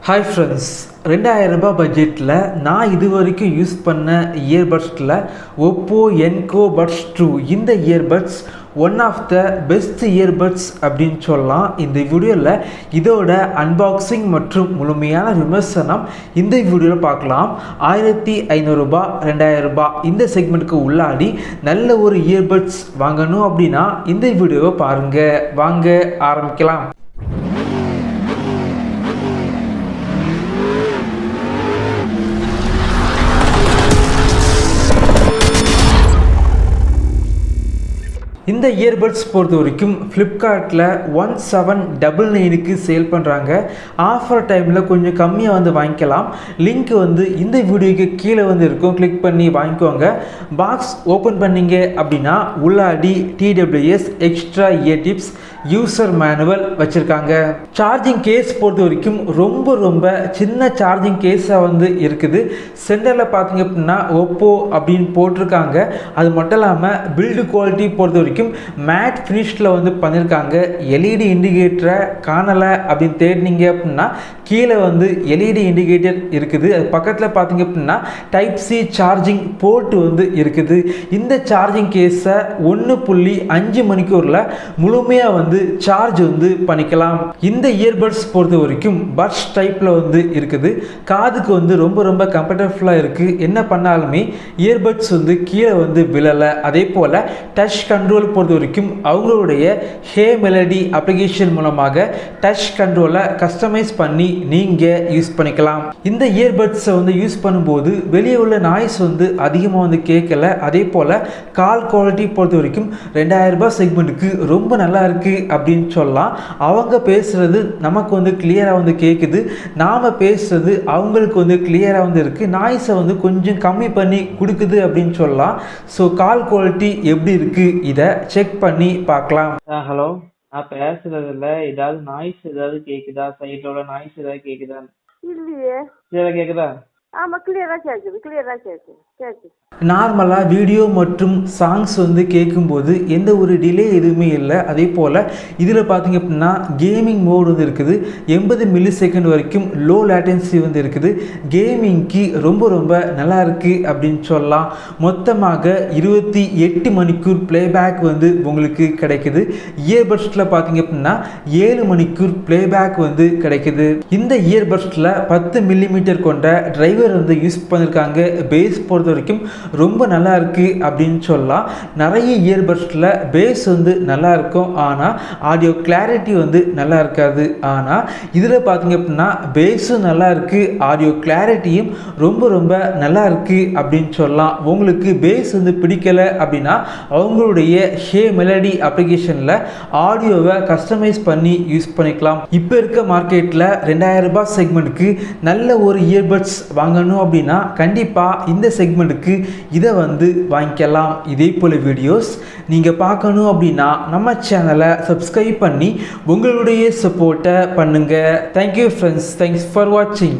Hi friends, 2000 ரூபாய் பட்ஜெட்டில் நான் இது வரைக்கும் யூஸ் பண்ண இயர்பட்ஸில் OPPO Enco Buds 2 இந்த earbuds one of the best earbuds அப்படின்னு சொல்லலாம். இந்த வீடியோவில் இதோட அன்பாக்சிங் மற்றும் முழுமையான விமர்சனம் இந்த வீடியோவில் பார்க்கலாம். 1500 ரூபாய் 2000 ரூபாய் இந்த செக்மெண்ட்டுக்கு உள்ளாடி நல்ல ஒரு இயர்பட்ஸ் வாங்கணும் அப்படின்னா இந்த வீடியோவை பாருங்கள். வாங்க ஆரம்பிக்கலாம். இந்த இயர்பட்ஸ் பொறுத்த வரைக்கும் ஃப்ளிப்கார்ட்டில் 1799க்கு சேல் பண்ணுறாங்க. ஆஃபர் டைமில் கொஞ்சம் கம்மியாக வந்து வாங்கிக்கலாம். லிங்க் வந்து இந்த வீடியோக்கு கீழே வந்து இருக்கும், கிளிக் பண்ணி வாங்கிக்கோங்க. பாக்ஸ் ஓப்பன் பண்ணிங்க அப்படின்னா உள்ளாடி TWS extra year tips user manual வச்சுருக்காங்க. சார்ஜிங் கேஸ் பொறுத்த வரைக்கும் ரொம்ப சின்ன சார்ஜிங் கேஸாக வந்து இருக்குது. சென்டரில் பார்த்தீங்க அப்படின்னா OPPO அப்படின்னு போட்டிருக்காங்க. அது மட்டும் இல்லாமல் பில்டு குவாலிட்டி பொறுத்த வரைக்கும் மேட் ஃபினிஷில் வந்து பண்ணியிருக்காங்க. LED இண்டிகேட்டரை காணலை அப்படின்னு தேடினீங்க அப்படின்னா கீழே வந்து LED இண்டிகேட்டர் இருக்குது. அது பக்கத்தில் பார்த்தீங்க அப்படின்னா Type-C சார்ஜிங் போர்ட் வந்து இருக்குது. இந்த சார்ஜிங் கேஸை 1.5 மணிக்கூரில் முழுமையாக வந்து சார்ஜ் வந்து பண்ணிக்கலாம். இந்த இயர்பட்ஸ் பொறுத்த வரைக்கும் பட்ஸ் டைப்பில் வந்து இருக்குது. காதுக்கு வந்து ரொம்ப கம்ஃபர்டபுளாக இருக்குது. என்ன பண்ணாலுமே இயர்பட்ஸ் வந்து கீழே வந்து விழலை. அதே போல் டச் கண்ட்ரோல் பொறுத்த வரைக்கும் அவங்களுடைய ஹே மெலடி அப்ளிகேஷன் மூலமாக டச் கண்ட்ரோலை கஸ்டமைஸ் பண்ணி நீங்கள் யூஸ் பண்ணிக்கலாம். இந்த இயர்பட்ஸை வந்து யூஸ் பண்ணும்போது வெளியே உள்ள நாய்ஸ் வந்து அதிகமாக வந்து கேட்கல. அதே போல் கால் குவாலிட்டி பொறுத்த வரைக்கும் 2000 ரூபாய் செக்மெண்ட்டுக்கு ரொம்ப நல்லா இருக்குது அப்படின்னு சொல்லலாம். அவங்க பேசுகிறது நமக்கு வந்து கிளியராக வந்து கேட்குது. நாம் பேசுகிறது அவங்களுக்கு வந்து கிளியராக வந்து இருக்குது. நாய்ஸை வந்து கொஞ்சம் கம்மி பண்ணி கொடுக்குது அப்படின்னு சொல்லலாம். ஸோ கால் குவாலிட்டி எப்படி இருக்குது இதை செக் பண்ணி பார்க்கலாம். ஹலோ, நான் பேசுறதுல ஏதாவது நாய்ஸ் ஏதாவது கேக்குதா? சைடோட நாய்ஸ் ஏதாவது கேக்குதா? இல்லையே. கிளியரா கேக்குதா? ஆமா, கிளியரா கேக்குது. நார்மலாக வீடியோ மற்றும் சாங்ஸ் வந்து கேட்கும்போது எந்த ஒரு டிலே எதுவுமே இல்லை. அதே போல் இதில் பார்த்தீங்க அப்படின்னா கேமிங் மோட் வந்து இருக்குது. 80 மில்லி செகண்ட் வரைக்கும் லோ லேட்டன்சி வந்து இருக்குது. கேமிங்க்கு ரொம்ப நல்லா இருக்குது அப்படின்னு சொல்லலாம். மொத்தமாக 28 மணிக்கூர் பிளேபேக் வந்து உங்களுக்கு கிடைக்குது. இயர்பட்ஸில் பார்த்தீங்க அப்படின்னா 7 மணிக்கூர் பிளேபேக் வந்து கிடைக்குது. இந்த இயர்பட்ஸில் 10 மில்லிமீட்டர் கொண்ட டிரைவர் வந்து யூஸ் பண்ணியிருக்காங்க. பேஸ் பொறுத்த வரைக்கும் ரொம்ப நல்லா இருக்குது அப்படின்னு சொல்லலாம். நிறைய இயர்பட்ஸில் பேஸ் வந்து நல்லா இருக்கும், ஆனால் ஆடியோ கிளாரிட்டி வந்து நல்லா இருக்காது. ஆனால் இதில் பார்த்தீங்க அப்படின்னா பேஸும் நல்லா இருக்குது, ஆடியோ கிளாரிட்டியும் ரொம்ப நல்லா இருக்குது அப்படின்னு சொல்லலாம். உங்களுக்கு பேஸ் வந்து பிடிக்கலை அப்படின்னா அவங்களுடைய ஹே மெலடி அப்ளிகேஷனில் ஆடியோவை கஸ்டமைஸ் பண்ணி யூஸ் பண்ணிக்கலாம். இப்போ இருக்க மார்க்கெட்டில் 2000 ரூபாய் செக்மெண்ட்டுக்கு நல்ல ஒரு இயர்பட்ஸ் வாங்கணும் அப்படின்னா கண்டிப்பாக இந்த செக்மெண்ட்டுக்கு இதை வந்து வாங்கிக்கலாம். இதே போல் வீடியோஸ் நீங்கள் பார்க்கணும் அப்படின்னா நம்ம சேனலை சப்ஸ்கிரைப் பண்ணி உங்களுடைய சப்போர்ட்டை பண்ணுங்கள். தேங்க்யூ ஃப்ரெண்ட்ஸ், தேங்க்ஸ் ஃபார் வாட்சிங்.